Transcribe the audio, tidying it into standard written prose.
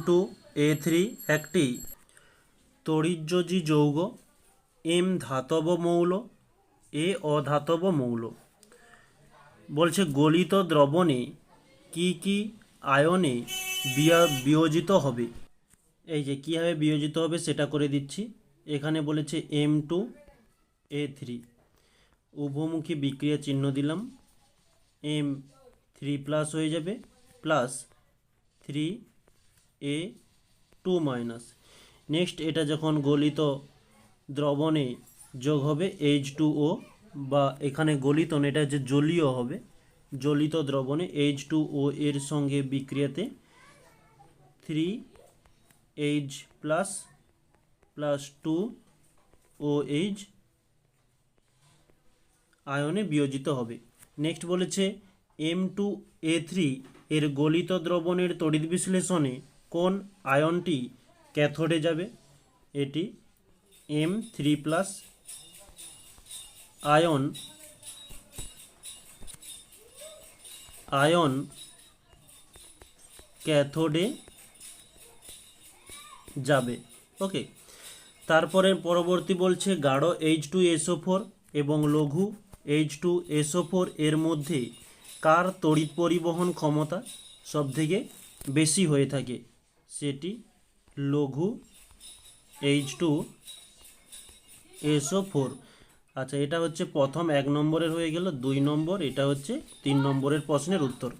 M2A3 একটি তড়িৎযোজী যৌগ, M ধাতব মৌল, A অধাতব মৌল। বলছে গলিত দ্রবণে কি কি আয়নে বিয়োজিত হবে। এই যে কীভাবে বিয়োজিত হবে সেটা করে দিচ্ছি। এখানে বলেছে M2A3, উভমুখী বিক্রিয়া চিহ্ন দিলাম, M3+ হয়ে যাবে প্লাস 3A2-। নেক্সট এটা যখন গলিত দ্রবণে যোগ হবে H2O, বা এখানে গলিত না, এটা যে জলীয় হবে, জলিত দ্রবণে H2O এর সঙ্গে বিক্রিয়াতে 3H+ প্লাস 2OH আয়নে বিয়োজিত হবে। নেক্সট বলেছে M2A3 এর গলিত দ্রবণের তড়িৎ বিশ্লেষণে কোন আয়নটি ক্যাথোডে যাবে। এটি M3+ আয়ন ক্যাথোডে যাবে। ওকে, তারপরে পরবর্তী বলছে গাঢ় H2SO4 এবং লঘু H2SO4 এর মধ্যে কার তড়িৎ পরিবহন ক্ষমতা সবথেকে বেশি হয়ে থাকে। সেটি লঘু H2SO4। আচ্ছা, এটা হচ্ছে প্রথম 1 নম্বরের হয়ে গেল। 2 নম্বর, এটা হচ্ছে 3 নম্বরের প্রশ্নের উত্তর।